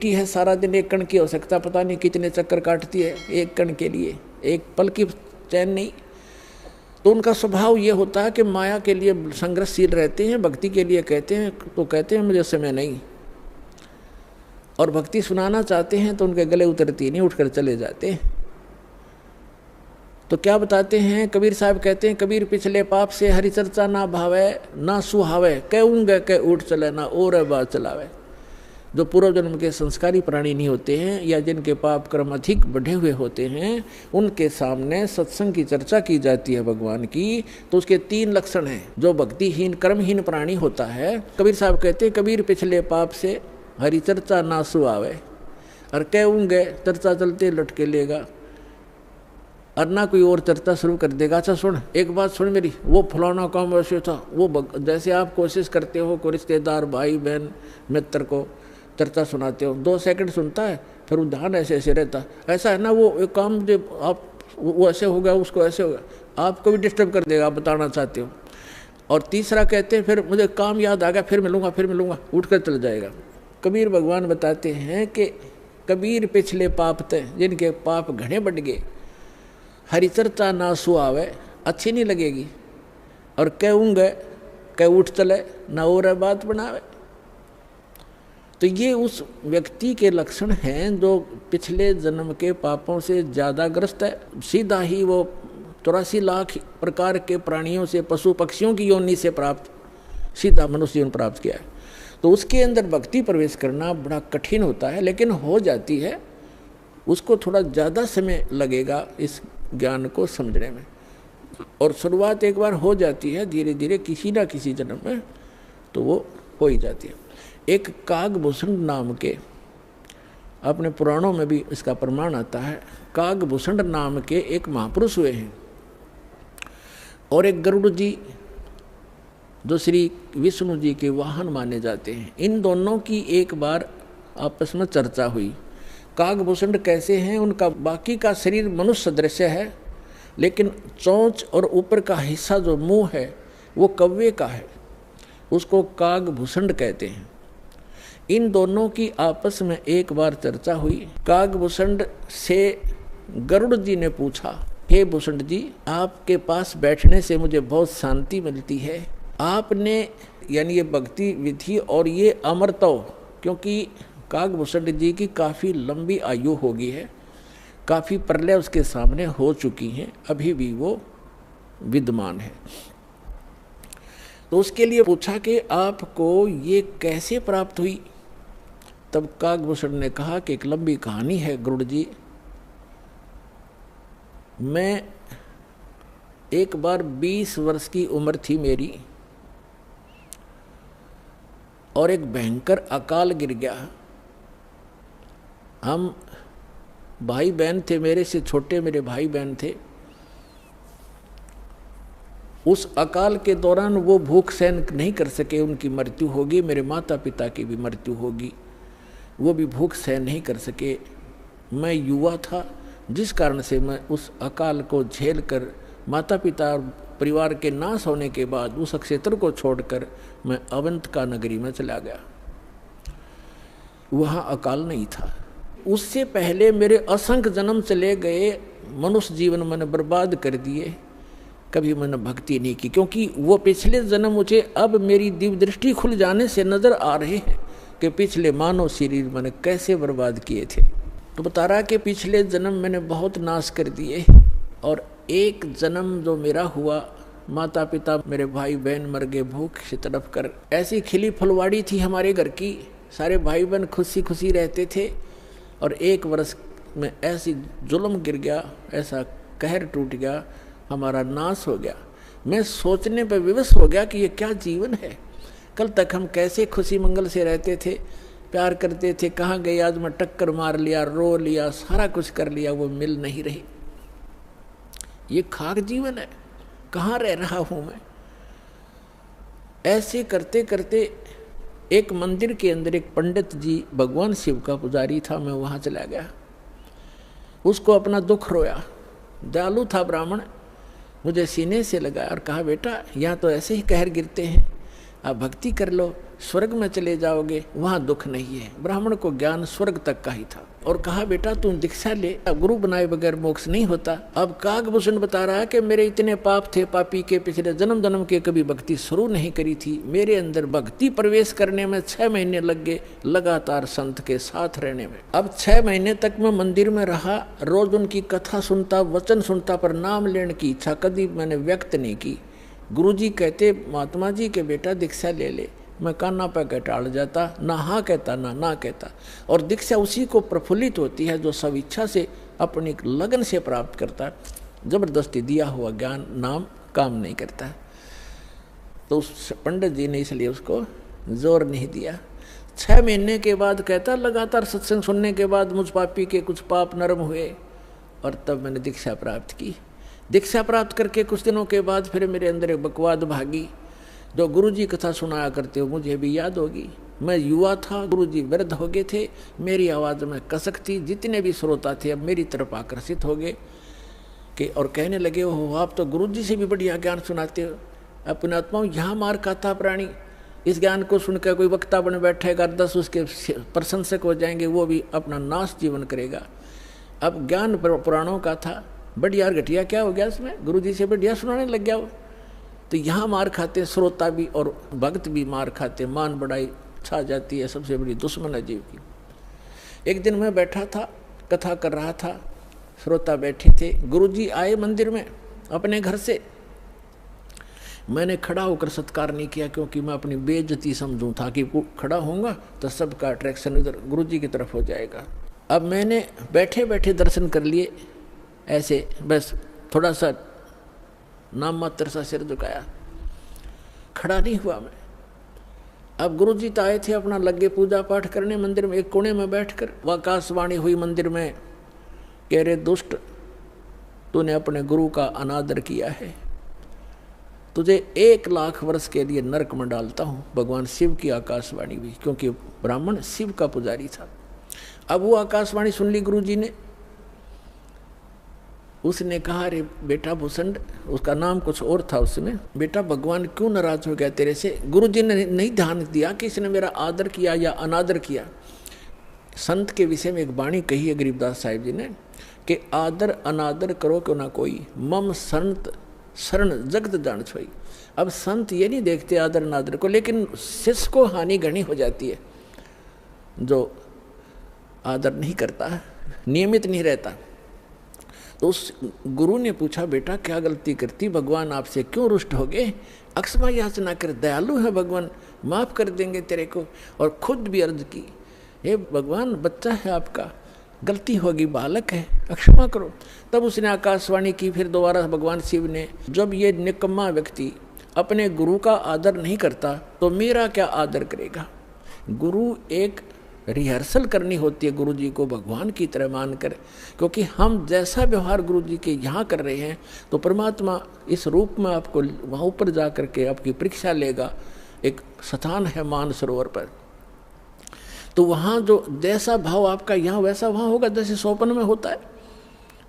की है, सारा दिन एक कण की हो सकता, पता नहीं कितने चक्कर काटती है एक कण के लिए, एक पल की चैन नहीं। तो उनका स्वभाव ये होता है कि माया के लिए संघर्षशील रहते हैं, भक्ति के लिए कहते हैं तो कहते हैं मुझे समय नहीं, और भक्ति सुनाना चाहते हैं तो उनके गले उतरती नहीं, उठकर चले जाते हैं। तो क्या बताते हैं कबीर साहब, कहते हैं कबीर पिछले पाप से हरि चर्चा ना भावे ना सुहावे, कहूँगे कह उठ चले ना और बात चलावे। जो पूर्व जन्म के संस्कारी प्राणी नहीं होते हैं या जिनके पाप कर्म अधिक बढ़े हुए होते हैं, उनके सामने सत्संग की चर्चा की जाती है भगवान की, तो उसके 3 लक्षण हैं। जो भक्तिहीन कर्महीन प्राणी होता है, कबीर साहब कहते हैं कबीर पिछले पाप से हरि चर्चा ना सुहावे, और कहूँगे चर्चा चलते लटके लेगा, और ना कोई और चर्चा शुरू कर देगा। अच्छा सुन, एक बात सुन मेरी, वो फलाना काम वैसे था, वो जैसे आप कोशिश करते हो को रिश्तेदार भाई बहन मित्र को चर्चा सुनाते हो, 2 सेकंड सुनता है, फिर वो ध्यान ऐसे ऐसे रहता, ऐसा है ना वो एक काम जो आप वो ऐसे हो गया उसको ऐसे हो गया, आपको भी डिस्टर्ब कर देगा, आप बताना चाहते हो। और तीसरा कहते हैं फिर मुझे काम याद आ गया, फिर मिलूंगा, उठ कर चल जाएगा। कबीर भगवान बताते हैं कि कबीर पिछले पाप थे, जिनके पाप घने बढ़ गए, हरि चर्चा ना सुहावे, अच्छी नहीं लगेगी, और कहूँगे कह उठ चले ना और बात बनावे। तो ये उस व्यक्ति के लक्षण हैं जो पिछले जन्म के पापों से ज़्यादा ग्रस्त है। सीधा ही वो 84 लाख प्रकार के प्राणियों से, पशु पक्षियों की योनि से प्राप्त सीधा मनुष्य जीवन प्राप्त किया है। तो उसके अंदर भक्ति प्रवेश करना बड़ा कठिन होता है, लेकिन हो जाती है। उसको थोड़ा ज़्यादा समय लगेगा इस ज्ञान को समझने में, और शुरुआत एक बार हो जाती है, धीरे धीरे किसी ना किसी जन्म में तो वो हो ही जाती है। एक कागभूषण नाम के, अपने पुराणों में भी इसका प्रमाण आता है, कागभूषण नाम के एक महापुरुष हुए हैं, और एक गरुड़ जी जो श्री विष्णु जी के वाहन माने जाते हैं। इन दोनों की एक बार आपस में चर्चा हुई। कागभूषण कैसे हैं, उनका बाकी का शरीर मनुष्य सदृश है, लेकिन चोंच और ऊपर का हिस्सा जो मुंह है वो कौवे का है, उसको कागभूषण कहते हैं। इन दोनों की आपस में एक बार चर्चा हुई। कागभूषण से गरुड़ जी ने पूछा, हे भूषण जी, आपके पास बैठने से मुझे बहुत शांति मिलती है, आपने यानी ये भक्ति विधि और ये अमरत्व, क्योंकि कागभूषण जी की काफ़ी लंबी आयु हो गई है, काफ़ी प्रलय उसके सामने हो चुकी हैं, अभी भी वो विद्यमान है। तो उसके लिए पूछा कि आपको ये कैसे प्राप्त हुई। तब कागभूषण ने कहा कि एक लंबी कहानी है गरुड़ जी, मैं एक बार 20 वर्ष की उम्र थी मेरी, और एक भयंकर अकाल गिर गया। हम भाई बहन थे, मेरे से छोटे मेरे भाई बहन थे। उस अकाल के दौरान वो भूख सहन नहीं कर सके, उनकी मृत्यु होगी, मेरे माता पिता की भी मृत्यु होगी, वो भी भूख सहन नहीं कर सके। मैं युवा था, जिस कारण से मैं उस अकाल को झेल कर माता पिता और परिवार के नाश होने के बाद उस क्षेत्र को छोड़कर मैं अवंतिका नगरी में चला गया। वहाँ अकाल नहीं था। उससे पहले मेरे असंख्य जन्म चले गए, मनुष्य जीवन मैंने बर्बाद कर दिए, कभी मैंने भक्ति नहीं की, क्योंकि वो पिछले जन्म मुझे अब मेरी दिव्य दृष्टि खुल जाने से नजर आ रहे हैं कि पिछले मानव शरीर मैंने कैसे बर्बाद किए थे। तो बता रहा कि पिछले जन्म मैंने बहुत नाश कर दिए, और एक जन्म जो मेरा हुआ, माता पिता मेरे भाई बहन मर गए भूख से तड़प कर। ऐसी खिली फुलवाड़ी थी हमारे घर की, सारे भाई बहन खुशी खुशी रहते थे, और 1 वर्ष में ऐसी जुल्म गिर गया, ऐसा कहर टूट गया, हमारा नाश हो गया। मैं सोचने पर विवश हो गया कि ये क्या जीवन है। कल तक हम कैसे खुशी मंगल से रहते थे, प्यार करते थे, कहाँ गए आज मैं टक्कर मार लिया, रो लिया, सारा कुछ कर लिया, वो मिल नहीं रही। ये खाक जीवन है, कहाँ रह रहा हूँ मैं। ऐसे करते करते एक मंदिर के अंदर एक पंडित जी, भगवान शिव का पुजारी था, मैं वहाँ चला गया, उसको अपना दुख रोया। दयालु था ब्राह्मण, मुझे सीने से लगाया और कहा, बेटा यहाँ तो ऐसे ही कहर गिरते हैं, आप भक्ति कर लो, स्वर्ग में चले जाओगे, वहां दुख नहीं है। ब्राह्मण को ज्ञान स्वर्ग तक का ही था। और कहा बेटा तुम दीक्षा ले, अब गुरु बनाए बगैर मोक्ष नहीं होता। अब काकभूषण बता रहा है कि मेरे इतने पाप थे, पापी के पिछले जन्म जन्म के कभी भक्ति शुरू नहीं करी थी। मेरे अंदर भक्ति प्रवेश करने में 6 महीने लग गए, लगातार संत के साथ रहने में। अब 6 महीने तक मैं मंदिर में रहा, रोज उनकी कथा सुनता, वचन सुनता, पर नाम लेने की इच्छा कभी मैंने व्यक्त नहीं की। गुरुजी कहते महात्मा जी के बेटा दीक्षा ले ले, मैं काना पे कह टाल जाता, ना हाँ कहता ना कहता। और दीक्षा उसी को प्रफुल्लित होती है जो सब इच्छा से अपनी लगन से प्राप्त करता है। जबरदस्ती दिया हुआ ज्ञान नाम काम नहीं करता। तो उस पंडित जी ने इसलिए उसको जोर नहीं दिया। 6 महीने के बाद कहता लगातार सत्संग सुनने के बाद मुझ पापी के कुछ पाप नरम हुए और तब मैंने दीक्षा प्राप्त की। दीक्षा प्राप्त करके कुछ दिनों के बाद फिर मेरे अंदर एक बकवाद भागी। जो गुरुजी कथा सुनाया करते हो मुझे भी याद होगी। मैं युवा था, गुरुजी वृद्ध हो गए थे, मेरी आवाज़ में कसक थी। जितने भी श्रोता थे अब मेरी तरफ आकर्षित हो गए कि और कहने लगे हो आप तो गुरुजी से भी बढ़िया ज्ञान सुनाते हो। अपने आत्माओं यहाँ मार खाता प्राणी, इस ज्ञान को सुनकर कोई वक्ता बन बैठेगा, 10 उसके प्रशंसक हो जाएंगे, वो भी अपना नाश जीवन करेगा। अब ज्ञान पुराणों का था, बढ़िया घटिया क्या हो गया इसमें, गुरुजी से बढ़िया सुनाने लग गया वो। तो यहाँ मार खाते श्रोता भी और भक्त भी मार खाते, मान बढ़ाई छा जाती है, सबसे बड़ी दुश्मन है जीव की। एक दिन मैं बैठा था, कथा कर रहा था, श्रोता बैठे थे। गुरुजी आए मंदिर में अपने घर से। मैंने खड़ा होकर सत्कार नहीं किया क्योंकि मैं अपनी बेइज्जती समझूं था कि खड़ा होऊंगा तो सबका अट्रैक्शन इधर गुरुजी की तरफ हो जाएगा। अब मैंने बैठे बैठे दर्शन कर लिए, ऐसे बस थोड़ा सा नाम मात्र सा सिर झुकाया, खड़ा नहीं हुआ मैं। अब गुरुजी तो आए थे अपना लगे पूजा पाठ करने मंदिर में। एक कोने में बैठकर आकाशवाणी हुई मंदिर में, कह रहे दुष्ट तूने अपने गुरु का अनादर किया है, तुझे 1 लाख वर्ष के लिए नरक में डालता हूँ। भगवान शिव की आकाशवाणी हुई, क्योंकि ब्राह्मण शिव का पुजारी था। अब वो आकाशवाणी सुन ली गुरुजी ने। उसने कहा अरे बेटा भूषण, उसका नाम कुछ और था उसमें, बेटा भगवान क्यों नाराज हो गया तेरे से। गुरुजी ने नहीं ध्यान दिया कि इसने मेरा आदर किया या अनादर किया। संत के विषय में एक वाणी कही है गरीबदास साहिब जी ने कि आदर अनादर करो क्यों ना कोई, मम संत शरण जगत जान छोई। अब संत ये नहीं देखते आदर अनादर को, लेकिन शिष्य को हानि घनी हो जाती है जो आदर नहीं करता, नियमित नहीं रहता। तो उस गुरु ने पूछा बेटा क्या गलती करती, भगवान आपसे क्यों रुष्ट हो गए। अक्षमा याचना कर, दयालु है भगवान, माफ कर देंगे तेरे को। और खुद भी अर्ज की, हे भगवान बच्चा है आपका, गलती होगी, बालक है, अक्षमा करो। तब उसने आकाशवाणी की फिर दोबारा भगवान शिव ने, जब ये निकम्मा व्यक्ति अपने गुरु का आदर नहीं करता तो मेरा क्या आदर करेगा। गुरु एक रिहर्सल करनी होती है गुरु जी को भगवान की तरह मानकर, क्योंकि हम जैसा व्यवहार गुरु जी के यहाँ कर रहे हैं तो परमात्मा इस रूप में आपको वहाँ ऊपर जा कर के आपकी परीक्षा लेगा। एक स्थान है मानसरोवर पर, तो वहाँ जो जैसा भाव आपका यहाँ वैसा वहाँ होगा, जैसे स्वप्न में होता है।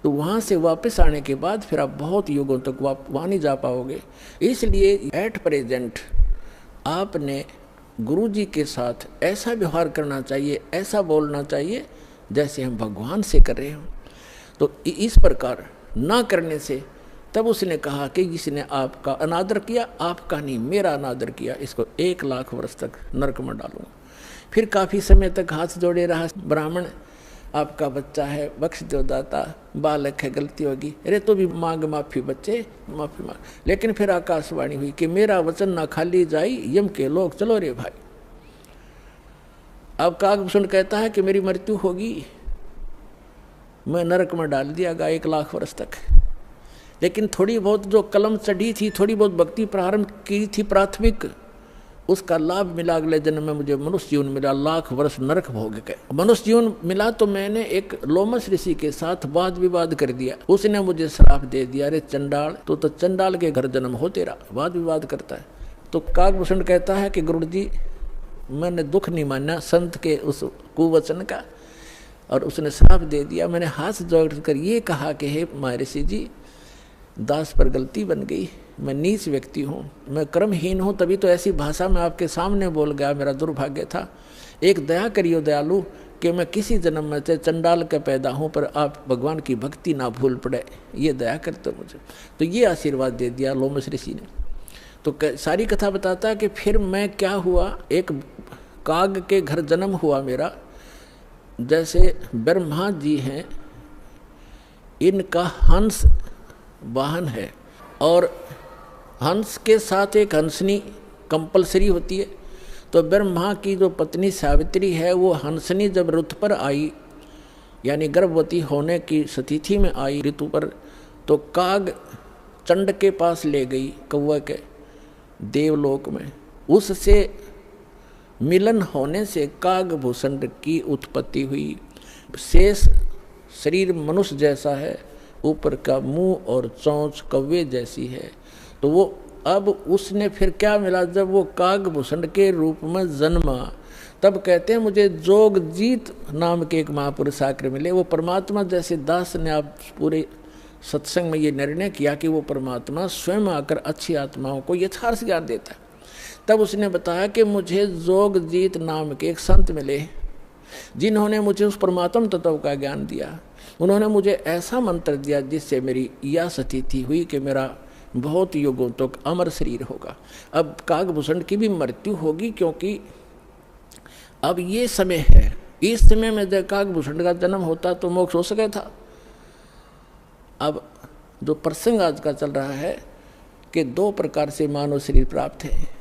तो वहाँ से वापस आने के बाद फिर आप बहुत युगों तक वहाँ नहीं जा पाओगे। इसलिए एट प्रेजेंट आपने गुरु जी के साथ ऐसा व्यवहार करना चाहिए, ऐसा बोलना चाहिए जैसे हम भगवान से कर रहे हो। तो इस प्रकार ना करने से तब उसने कहा कि जिसने आपका अनादर किया, आपका नहीं मेरा अनादर किया, इसको 1 लाख वर्ष तक नरक में डालूंगा। फिर काफ़ी समय तक हाथ जोड़े रहा ब्राह्मण, आपका बच्चा है, बख्श दो दाता, बालक है, गलती होगी, अरे तो भी मांग माफ़ी बच्चे, माफ़ी मांग। लेकिन फिर आकाशवाणी हुई कि मेरा वचन ना खाली जाई, यम के लोग चलो रे भाई। अब काकभूषण कहता है कि मेरी मृत्यु होगी, मैं नरक में डाल दिया गया 1 लाख वर्ष तक। लेकिन थोड़ी बहुत जो कलम चढ़ी थी, थोड़ी बहुत भक्ति प्रारंभ की थी प्राथमिक, उसका लाभ मिला। अगले जन्म में मुझे मनुष्य जीवन मिला, 1 लाख वर्ष नरक भोग गए। मनुष्य जीवन मिला तो मैंने एक लोमस ऋषि के साथ वाद विवाद कर दिया। उसने मुझे श्राप दे दिया, अरे चंडाल तो चंडाल के घर जन्म हो तेरा, वाद विवाद करता है। तो काकभूषण कहता है कि गुरु जी मैंने दुख नहीं माना संत के उस कुवचन का, और उसने श्राप दे दिया। मैंने हाथ जोड़ कर ये कहा कि हे महर्षि जी, दास पर गलती बन गई, मैं नीच व्यक्ति हूँ, मैं कर्महीन हूँ, तभी तो ऐसी भाषा में आपके सामने बोल गया, मेरा दुर्भाग्य था। एक दया करियो दयालु कि मैं किसी जन्म में से चंडाल का पैदा हूँ, पर आप भगवान की भक्ति ना भूल पड़े, ये दया करते मुझे। तो ये आशीर्वाद दे दिया लोमश ऋषि ने। तो सारी कथा बताता है कि फिर मैं क्या हुआ, एक काग के घर जन्म हुआ मेरा। जैसे ब्रह्मा जी हैं, इनका हंस वाहन है, और हंस के साथ एक हंसनी कंपलसरी होती है। तो ब्रह्मा की जो पत्नी सावित्री है, वो हंसनी जब ऋतु पर आई, यानी गर्भवती होने की स्थिति में आई ऋतु पर, तो काग चंड के पास ले गई, कौवा के देवलोक में। उससे मिलन होने से कागभूषण की उत्पत्ति हुई। शेष शरीर मनुष्य जैसा है, ऊपर का मुंह और चोंच कौवे जैसी है। तो वो अब उसने फिर क्या मिला, जब वो कागभूषण के रूप में जन्मा, तब कहते हैं मुझे जोगजीत नाम के एक महापुरुष आकर मिले। वो परमात्मा, जैसे दास ने आप पूरे सत्संग में ये निर्णय किया कि वो परमात्मा स्वयं आकर अच्छी आत्माओं को यथार्थ ज्ञान देता है, तब उसने बताया कि मुझे जोगजीत नाम के एक संत मिले, जिन्होंने मुझे उस परमात्म तत्व का ज्ञान दिया। उन्होंने मुझे ऐसा मंत्र दिया जिससे मेरी यह स्थिति हुई कि मेरा बहुत युगों तक अमर शरीर होगा। अब कागभूषण की भी मृत्यु होगी, क्योंकि अब ये समय है, इस समय में जब कागभूषण का जन्म होता तो मोक्ष हो सके था। अब जो प्रसंग आज का चल रहा है कि दो प्रकार से मानव शरीर प्राप्त है।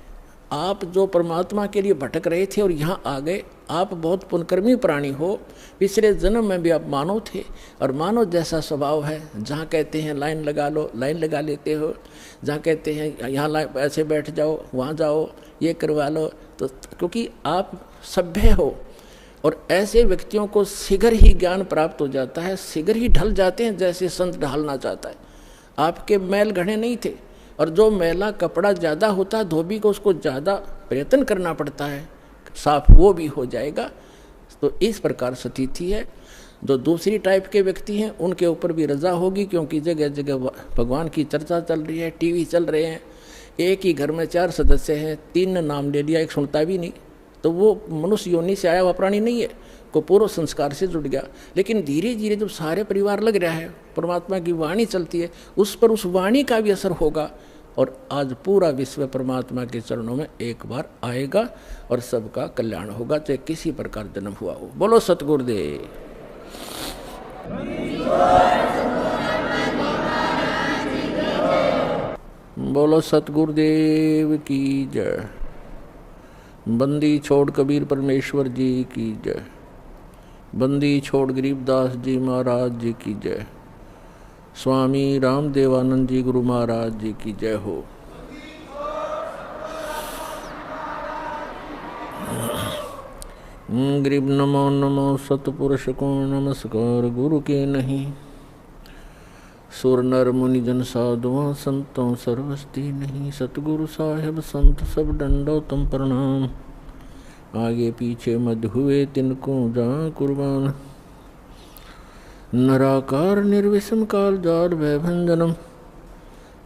आप जो परमात्मा के लिए भटक रहे थे और यहाँ आ गए, आप बहुत पुण्यकर्मी प्राणी हो। पिछले जन्म में भी आप मानव थे, और मानव जैसा स्वभाव है, जहाँ कहते हैं लाइन लगा लो, लाइन लगा लेते हो, जहाँ कहते हैं यहाँ ऐसे बैठ जाओ, वहाँ जाओ, ये करवा लो। तो क्योंकि आप सभ्य हो, और ऐसे व्यक्तियों को शीघ्र ही ज्ञान प्राप्त हो जाता है, शीघ्र ही ढल जाते हैं, जैसे संत ढलना चाहता है। आपके मैल घड़े नहीं थे, और जो मैला कपड़ा ज़्यादा होता है धोबी को, उसको ज़्यादा प्रयत्न करना पड़ता है, साफ वो भी हो जाएगा। तो इस प्रकार स्थिति है। जो दूसरी टाइप के व्यक्ति हैं उनके ऊपर भी रजा होगी, क्योंकि जगह जगह भगवान की चर्चा चल रही है, टीवी चल रहे हैं। एक ही घर में 4 सदस्य हैं, 3 ने नाम ले लिया, एक सुनता भी नहीं, तो वो मनुष्य योनि से आया हुआ प्राणी नहीं है, को पूर्व संस्कार से जुड़ गया। लेकिन धीरे धीरे जब सारे परिवार लग रहा है, परमात्मा की वाणी चलती है, उस पर उस वाणी का भी असर होगा, और आज पूरा विश्व परमात्मा के चरणों में एक बार आएगा, और सबका कल्याण होगा, चाहे किसी प्रकार जन्म हुआ हो। बोलो सतगुरुदेव। बोलो सतगुरुदेव की जय। बंदी छोड़ कबीर परमेश्वर जी की जय। बंदी छोड़ गरीबदास जी महाराज जी की जय। स्वामी रामदेवानंद जी गुरु महाराज जी की जय हो। गरीब नमो नमो सतपुरुष को नमस्कार, गुरु के नहीं। सुर नर मुनि जन साधुआं संतों सर्वस्ती नहीं। सतगुरु साहेब संत सब डंडो तुम प्रणाम। आगे पीछे मध्य हुए तिनको जहाँ कुर्बान। नराकार निर्विषम काल जाल भयभंजनम।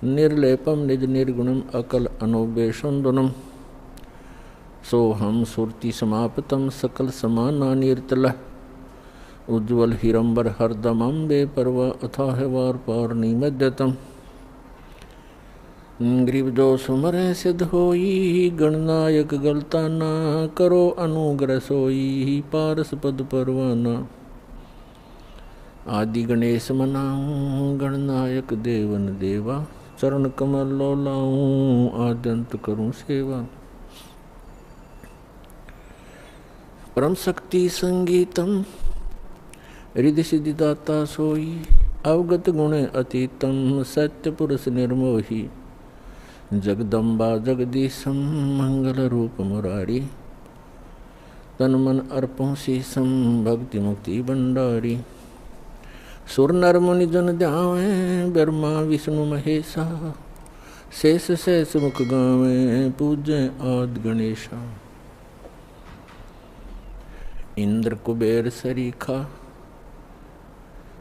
निर्लेपम निज निर्गुणम अकल अनोबेशुंदनम। सोहम सुरति समापतम सकल समाना निर्तल। उज्ज्वल हिरंबर हरदमं बेपरवा अथाह वार पार निमज्जतम। ग्रीव जो सुमरे सिद्ध होई। गणनायक गलता ना करो अनुग्रह सोई। पारस पद परवाना। आदि गणेश मनाऊं गणनायक देवन देवा। चरण कमल लो लाऊं आद्यंत करूं सेवा। परम शक्ति संगीतम हृदय सिद्धिदाता सोई। अवगत गुण अतीतम सत्य पुरुष निर्मोही। जगदम्बा जगदीशम मंगल रूप मुरारी। तन मन अर्पों शीसम भक्ति मुक्ति भंडारी। सुर नर मुनि जन ध्यावे ब्रह्मा विष्णु महेशा। शेष शेष मुख गावे पूज्य आदि गणेशा। इंद्र कुबेर सरीखा।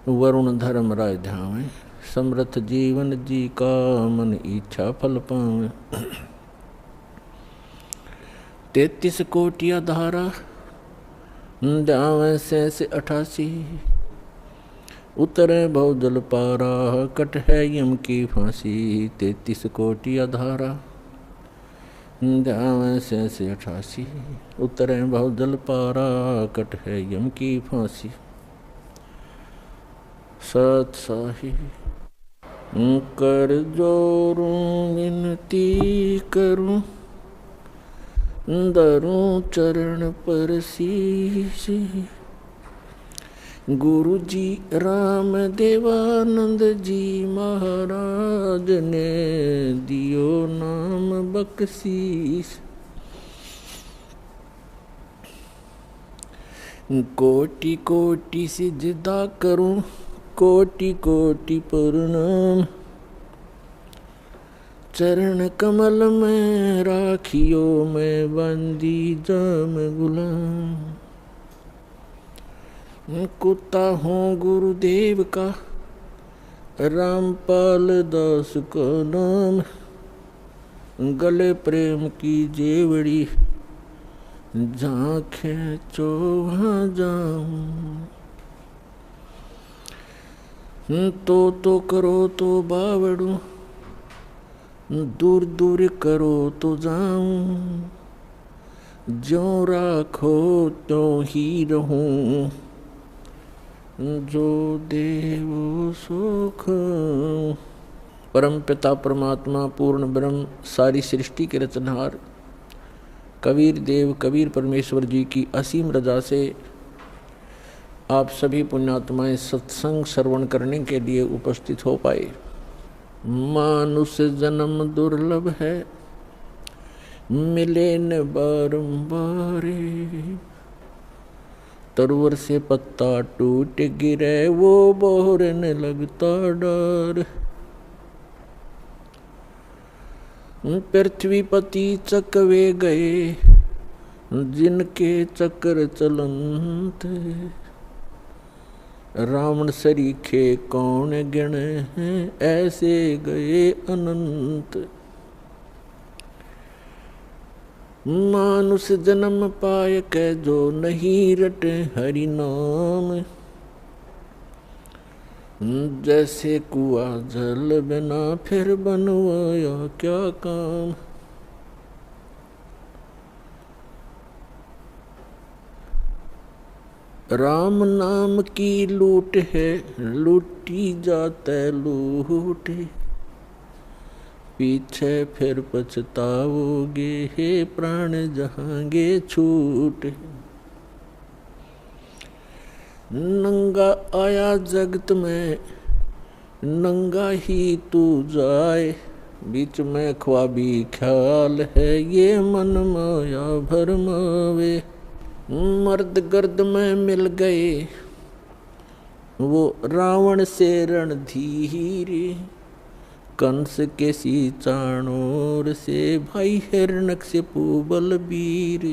वरुण धर्म राय ध्यावे। समृत जीवन जी का मन इच्छा फल पावे। 33 कोटिया धारा जावे से 88, उतरे बहुजल पारा कट है यम की फांसी। 33 कोटिया धारा जावे से 88, उतरे बहुजल पारा कट है यम की फांसी। सत साही कर जोरूं विनती करूं, दरूं चरण पर शीश। गुरु जी राम देवानंद जी महाराज ने दियो नाम बख्शीश। कोटि कोटि सिजदा करूं, कोटि कोटि प्रणाम। चरण कमल में राखियो मैं बंदी जाम गुलाम। कुत्ता हूँ गुरुदेव का, रामपाल दास का नाम। गले प्रेम की जेवड़ी, जहाँ खेचो वहाँ जाऊं। तो करो तो बावड़ू, दूर दूर करो तो जाऊं। ज्यों राखो त्यों ही रहूं, जो देवो सो खाऊं। परम पिता परमात्मा पूर्ण ब्रह्म सारी सृष्टि के रचनहार कबीर देव कबीर परमेश्वर जी की असीम रजा से आप सभी पुण्यात्माएं सत्संग श्रवण करने के लिए उपस्थित हो पाए। मानुष जन्म दुर्लभ है, मिले न बारंबार। तरवर से पत्ता टूट गिरे, वो बोहरने लगता डर। पृथ्वीपति चकवे गए, जिनके चक्र चलंत। रावण सरीखे कौन गिणे हैं, ऐसे गए अनंत। मानुष जन्म पाय के जो नहीं रटे हरि नाम। जैसे कुआ जल बिना फिर बनवाया क्या काम। राम नाम की लूट है, लूटी जाते लूट। पीछे फिर पछताओगे, हे प्राण जहांगे छूट। नंगा आया जगत में, नंगा ही तू जाए। बीच में ख्वाबी ख्याल है, ये मन माया भरमावे। मर्द गर्द में मिल गए, वो रावण से रणधीर। कंस के सी चाणोर से, भाई हिरण्यकशिपु बलबीर।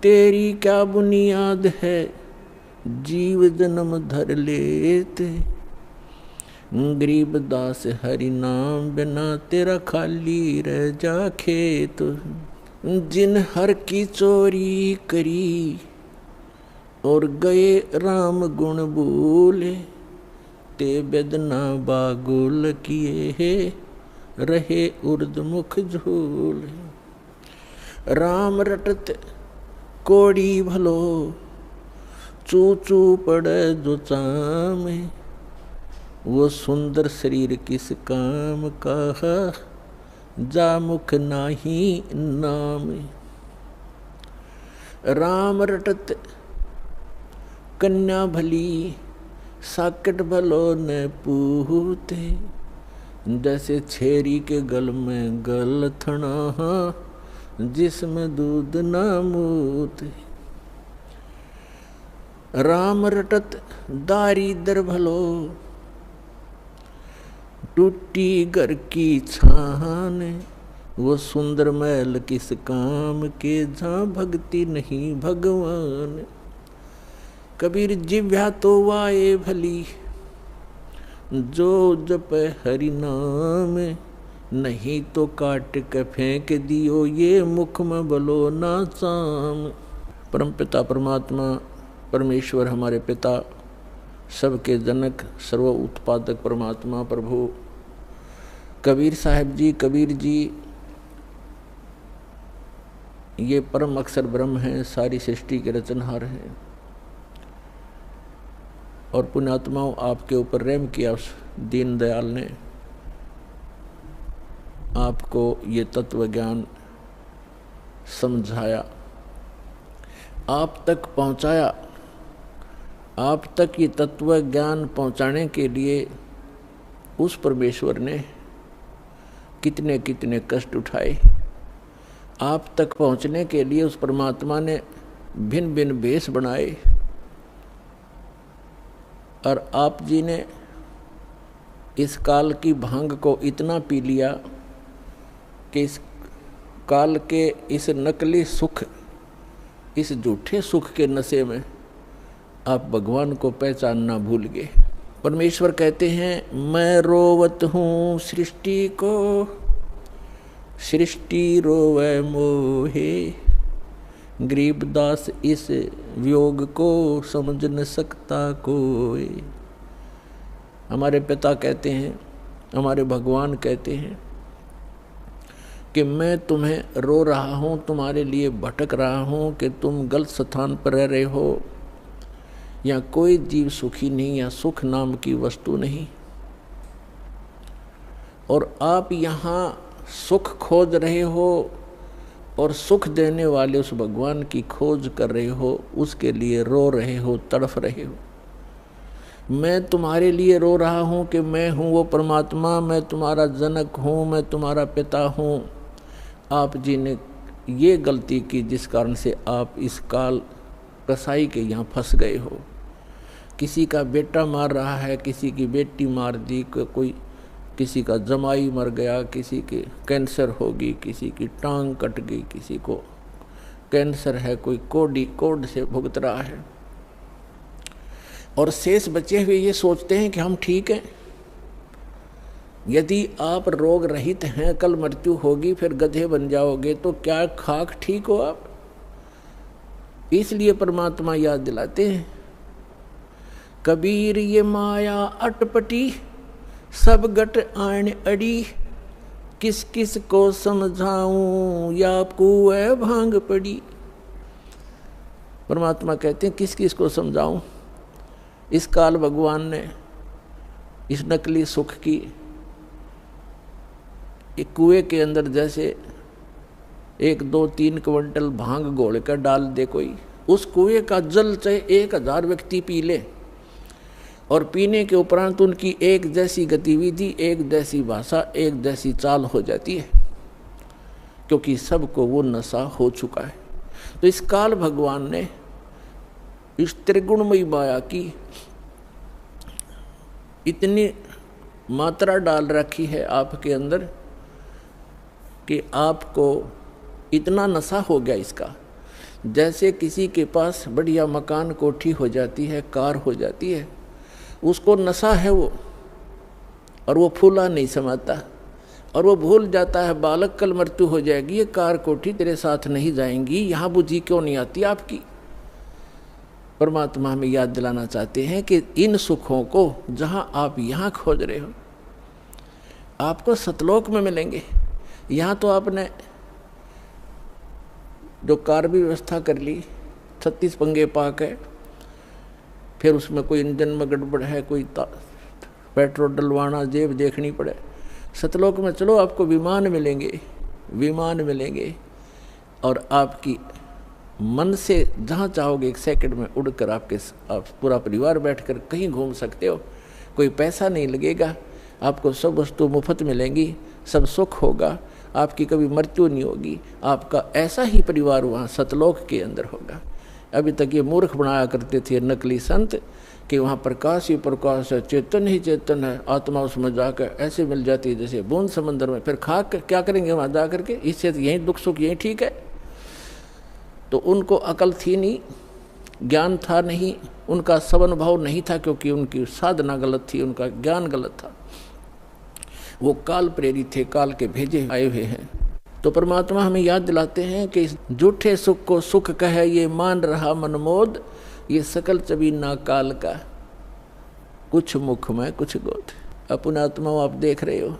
तेरी क्या बुनियाद है, जीव जन्म धर लेते। गरीब दास हरि नाम बिना, तेरा खाली रह जा खेत। जिन हर की चोरी करी, और गए राम गुण बोले। ते बेदना बागुल किए, रहे उर्द मुख झोले। राम रटत कोड़ी भलो, चू चू पड़े जो चामे। वो सुंदर शरीर किस काम का, जा मुख नाही नाम। राम रटत कन्या भली, साकट भलो न पूते। जैसे छेरी के गल में गल थना, जिसमें दूध ना मूते। राम रटत दारिद्र भलो, टूटी घर की छान। वो सुंदर महल किस काम के, जहाँ भक्ति नहीं भगवान। कबीर जिव्या तो वाए भली, जो जप हरि नाम, नहीं तो काट के फेंक दियो ये मुख में बलो ना चाम। परम पिता परमात्मा परमेश्वर हमारे पिता, सबके जनक, सर्व उत्पादक परमात्मा प्रभु कबीर साहब जी, कबीर जी ये परम अक्षर ब्रह्म हैं, सारी सृष्टि के रचनहार हैं। और पुण्यात्माओं, आपके ऊपर रहम किया उस दीन दयाल ने, आपको ये तत्व ज्ञान समझाया, आप तक पहुंचाया। आप तक ये तत्व ज्ञान पहुंचाने के लिए उस परमेश्वर ने कितने कितने कष्ट उठाए। आप तक पहुंचने के लिए उस परमात्मा ने भिन्न भिन्न भेष बनाए। और आप जी ने इस काल की भांग को इतना पी लिया कि इस काल के इस नकली सुख, इस झूठे सुख के नशे में आप भगवान को पहचानना भूल गए। परमेश्वर कहते हैं, मैं रोवत हूँ सृष्टि को, सृष्टि रोवे मोहे, गरीबदास इस वियोग को समझ न सकता कोई। हमारे पिता कहते हैं, हमारे भगवान कहते हैं कि मैं तुम्हें रो रहा हूँ, तुम्हारे लिए भटक रहा हूँ कि तुम गलत स्थान पर रह रहे हो। या कोई जीव सुखी नहीं, या सुख नाम की वस्तु नहीं। और आप यहाँ सुख खोज रहे हो और सुख देने वाले उस भगवान की खोज कर रहे हो, उसके लिए रो रहे हो, तड़फ रहे हो। मैं तुम्हारे लिए रो रहा हूँ कि मैं हूँ वो परमात्मा, मैं तुम्हारा जनक हूँ, मैं तुम्हारा पिता हूँ। आप जी ने ये गलती की जिस कारण से आप इस काल कसाई के यहाँ फंस गए हो। किसी का बेटा मार रहा है, किसी की बेटी मार दी, कोई किसी का जमाई मर गया, किसी के कैंसर होगी, किसी की टांग कट गई, किसी को कैंसर है, कोई कोड से भुगत रहा है। और शेष बचे हुए ये सोचते हैं कि हम ठीक हैं। यदि आप रोग रहित हैं, कल मृत्यु होगी, फिर गधे बन जाओगे, तो क्या खाक ठीक हो आप? इसलिए परमात्मा याद दिलाते हैं, कबीर ये माया अटपटी, सब गट आन अड़ी, किस किस को समझाऊं या कुएं भांग पड़ी। परमात्मा कहते हैं, किस किस को समझाऊं। इस काल भगवान ने इस नकली सुख की एक कुएं के अंदर जैसे 1, 2, 3 क्विंटल भांग घोल कर डाल दे कोई, उस कुएं का जल चाहे 1000 व्यक्ति पी ले, और पीने के उपरांत उनकी एक जैसी गतिविधि, एक जैसी भाषा, एक जैसी चाल हो जाती है, क्योंकि सबको वो नशा हो चुका है। तो इस काल भगवान ने इस त्रिगुणमयी माया की इतनी मात्रा डाल रखी है आपके अंदर कि आपको इतना नशा हो गया इसका। जैसे किसी के पास बढ़िया मकान, कोठी हो जाती है, कार हो जाती है, उसको नशा है वो, और वो फूला नहीं समझता, और वो भूल जाता है बालक कल मृत्यु हो जाएगी, ये कार कोठी तेरे साथ नहीं जाएंगी, यहाँ बुद्धि क्यों नहीं आती आपकी। परमात्मा हमें याद दिलाना चाहते हैं कि इन सुखों को जहाँ आप यहाँ खोज रहे हो, आपको सतलोक में मिलेंगे। यहाँ तो आपने जो कार भी व्यवस्था कर ली, 36 पंगे पाक है, फिर उसमें कोई इंजन में गड़बड़ है, कोई पेट्रोल डलवाना, जेब देखनी पड़े। सतलोक में चलो, आपको विमान मिलेंगे, विमान मिलेंगे, और आपकी मन से जहाँ चाहोगे 1 सेकंड में उड़कर आप पूरा परिवार बैठकर कहीं घूम सकते हो। कोई पैसा नहीं लगेगा, आपको सब वस्तु मुफ्त मिलेंगी, सब सुख होगा, आपकी कभी मृत्यु नहीं होगी। आपका ऐसा ही परिवार वहाँ सतलोक के अंदर होगा। अभी तक ये मूर्ख बनाया करते थे नकली संत कि वहाँ प्रकाश ही प्रकाश है, चेतन ही चेतन है, आत्मा उसमें जाकर ऐसे मिल जाती है जैसे बूंद समंदर में। फिर खा क्या करेंगे वहाँ जा करके, इससे यहीं दुख सुख यहीं ठीक है। तो उनको अकल थी नहीं ज्ञान था नहीं, उनका सवनुभाव नहीं था, क्योंकि उनकी साधना गलत थी, उनका ज्ञान गलत था। वो काल प्रेरित थे, काल के भेजे आए हुए हैं। तो परमात्मा हमें याद दिलाते हैं कि झूठे सुख को सुख कहे ये मान रहा मनमोद, ये सकल चबीना काल का, कुछ मुख में कुछ गोद। अपना आत्मा आप देख रहे हो,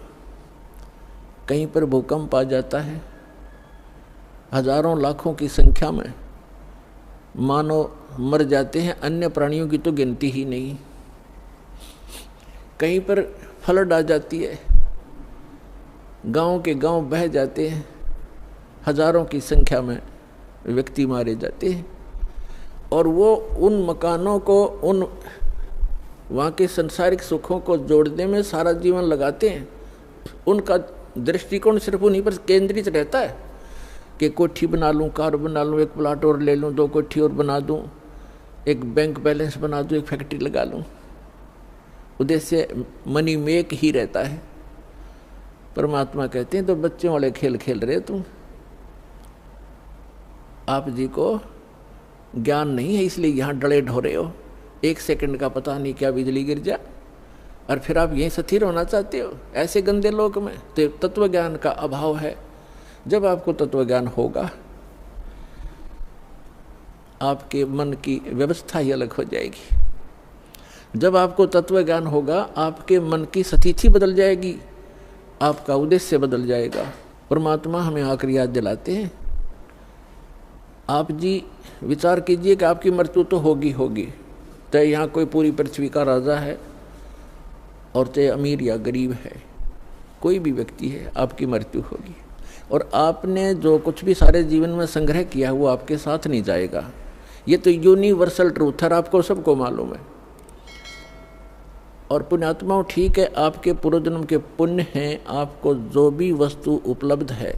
कहीं पर भूकंप आ जाता है, हजारों लाखों की संख्या में मानव मर जाते हैं, अन्य प्राणियों की तो गिनती ही नहीं। कहीं पर फ्लड आ जाती है, गांव के गांव बह जाते हैं, हजारों की संख्या में व्यक्ति मारे जाते हैं। और वो उन मकानों को, उन वहाँ के संसारिक सुखों को जोड़ने में सारा जीवन लगाते हैं। उनका दृष्टिकोण सिर्फ उन्हीं पर केंद्रित रहता है कि कोठी बना लूँ, कार बना लूँ, एक प्लाट और ले लूँ, 2 कोठी और बना दूँ, एक बैंक बैलेंस बना दूँ, एक फैक्ट्री लगा लूँ। उद्देश्य मनी मेक ही रहता है। परमात्मा कहते हैं तो बच्चों वाले खेल खेल रहे तुम, आप जी को ज्ञान नहीं है, इसलिए यहाँ डले ढोरे हो। 1 सेकंड का पता नहीं क्या बिजली गिर जा, और फिर आप यहीं स्थिर होना चाहते हो ऐसे गंदे लोक में। तो तत्व ज्ञान का अभाव है। जब आपको तत्व ज्ञान होगा, आपके मन की व्यवस्था ही अलग हो जाएगी। जब आपको तत्व ज्ञान होगा, आपके मन की स्थिति बदल जाएगी, आपका उद्देश्य बदल जाएगा। परमात्मा हमें आखिरी याद दिलाते हैं, आप जी विचार कीजिए कि आपकी मृत्यु तो होगी होगी, चाहे यहाँ कोई पूरी पृथ्वी का राजा है और चाहे अमीर या गरीब है, कोई भी व्यक्ति है, आपकी मृत्यु होगी। और आपने जो कुछ भी सारे जीवन में संग्रह किया वो आपके साथ नहीं जाएगा। ये तो यूनिवर्सल ट्रूथ है, आपको सबको मालूम है। और पुण्यात्माओं, ठीक है, आपके पूर्व जन्म के पुण्य हैं, आपको जो भी वस्तु उपलब्ध है,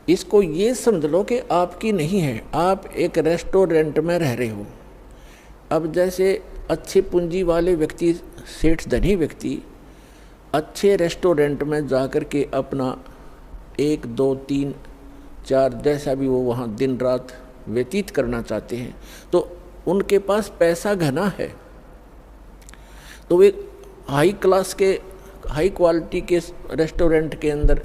इसको ये समझ लो कि आपकी नहीं है। आप एक रेस्टोरेंट में रह रहे हो। अब जैसे अच्छे पूंजी वाले व्यक्ति, सेठ धनी व्यक्ति, अच्छे रेस्टोरेंट में जाकर के अपना 1, 2, 3, 4 जैसा भी वो वहाँ दिन रात व्यतीत करना चाहते हैं, तो उनके पास पैसा घना है, तो वे हाई क्लास के, हाई क्वालिटी के रेस्टोरेंट के अंदर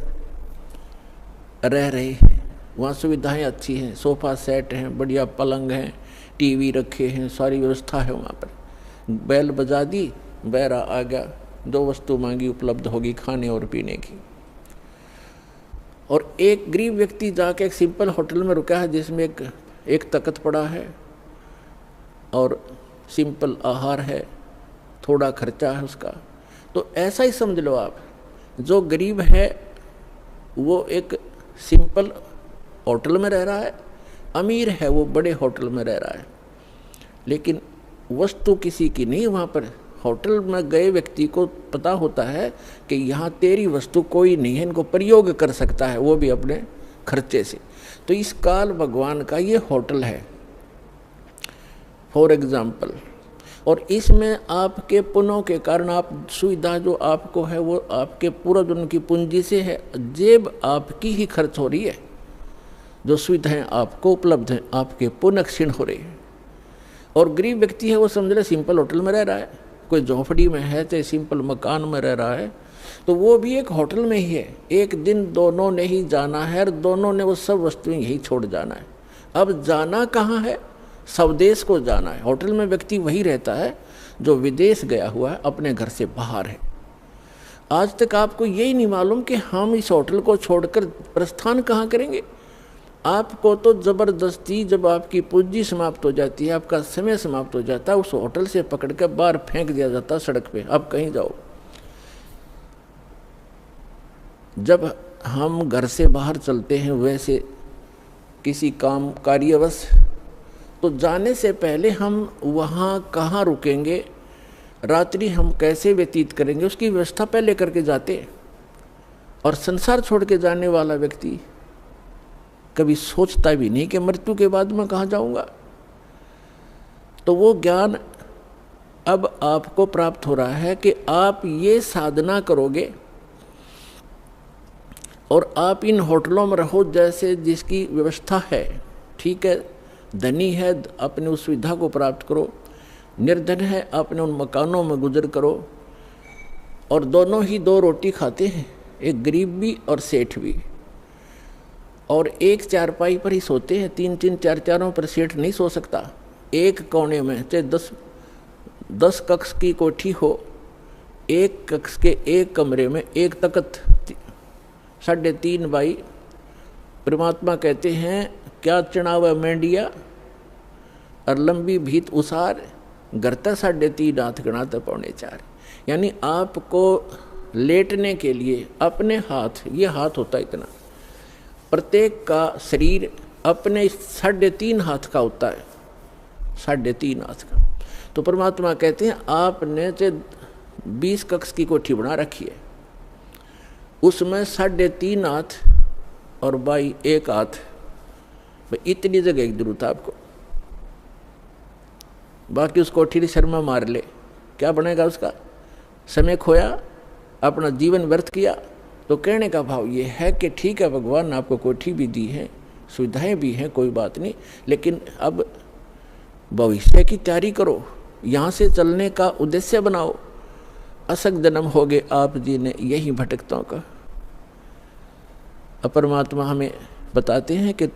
रह रहे हैं। वहाँ सुविधाएं अच्छी हैं, सोफ़ा सेट हैं, बढ़िया पलंग हैं, टीवी रखे हैं, सारी व्यवस्था है वहाँ पर। बैल बजा दी, बैरा आ गया, 2 वस्तु मांगी उपलब्ध होगी, खाने और पीने की। और एक गरीब व्यक्ति जाके एक सिंपल होटल में रुका है, जिसमें एक तख्त पड़ा है और सिंपल आहार है, थोड़ा खर्चा है उसका। तो ऐसा ही समझ लो आप, जो गरीब है वो एक सिंपल होटल में रह रहा है, अमीर है वो बड़े होटल में रह रहा है, लेकिन वस्तु किसी की नहीं। वहाँ पर होटल में गए व्यक्ति को पता होता है कि यहाँ तेरी वस्तु कोई नहीं है, इनको प्रयोग कर सकता है, वो भी अपने खर्चे से। तो इस काल भगवान का ये होटल है फॉर एग्जाम्पल। और इसमें आपके पुण्यों के कारण आप सुविधा जो आपको है वो आपके पूर्व जन्म की पूंजी से है, जेब आपकी ही खर्च हो रही है। जो सुविधाएं आपको उपलब्ध हैं आपके पुण्य क्षीण हो रही है। और गरीब व्यक्ति है वो समझ ले सिंपल होटल में रह रहा है, कोई झोंपड़ी में है चाहे सिंपल मकान में रह रहा है, तो वो भी एक होटल में ही है। एक दिन दोनों ने ही जाना है और दोनों ने वो सब वस्तुएं यही छोड़ जाना है। अब जाना कहाँ है? स्वदेश को जाना है। होटल में व्यक्ति वही रहता है जो विदेश गया हुआ है, अपने घर से बाहर है। आज तक आपको यही नहीं मालूम कि हम इस होटल को छोड़कर प्रस्थान कहाँ करेंगे। आपको तो ज़बरदस्ती जब आपकी पूंजी समाप्त हो जाती है, आपका समय समाप्त हो जाता है, उस होटल से पकड़ कर बाहर फेंक दिया जाता है सड़क पे, आप कहीं जाओ। जब हम घर से बाहर चलते हैं वैसे किसी काम कार्यवश, तो जाने से पहले हम वहाँ कहाँ रुकेंगे, रात्रि हम कैसे व्यतीत करेंगे, उसकी व्यवस्था पहले करके जाते हैं। और संसार छोड़ के जाने वाला व्यक्ति कभी सोचता भी नहीं कि मृत्यु के बाद मैं कहाँ जाऊँगा। तो वो ज्ञान अब आपको प्राप्त हो रहा है कि आप ये साधना करोगे और आप इन होटलों में रहो जैसे जिसकी व्यवस्था है, ठीक है, धनी है अपने उस सुविधा को प्राप्त करो, निर्धन है अपने उन मकानों में गुजर करो। और दोनों ही दो रोटी खाते हैं, एक गरीब भी और सेठ भी, और एक चारपाई पर ही सोते हैं। 3-3 4-4 पर सेठ नहीं सो सकता। एक कोने में चाहे 10 कक्ष की कोठी हो, एक कक्ष के एक कमरे में एक तख्त 3.5 बाई। परमात्मा कहते हैं क्या चढ़ावा मेंढिया और लंबी भीत उसार, गरता 3.5 हाथ गणाता 4.25। यानी आपको लेटने के लिए अपने हाथ, ये हाथ होता है इतना, प्रत्येक का शरीर अपने 3.5 हाथ का होता है, 3.5 हाथ का। तो परमात्मा कहते हैं आपने 20 कक्ष की कोठी बना रखी है, उसमें 3.5 हाथ और बाई 1 हाथ, इतनी जगह की जरूरत है आपको। बाकी उस कोठी की शर्मा मार ले, क्या बनेगा उसका? समय खोया, अपना जीवन व्यर्थ किया। तो कहने का भाव ये है कि ठीक है, भगवान ने आपको कोठी भी दी है, सुविधाएं भी हैं, कोई बात नहीं, लेकिन अब भविष्य की तैयारी करो, यहाँ से चलने का उद्देश्य बनाओ। असक जन्म हो गए आप जी ने यही भटकताओं का। परमात्मा हमें बताते हैं कि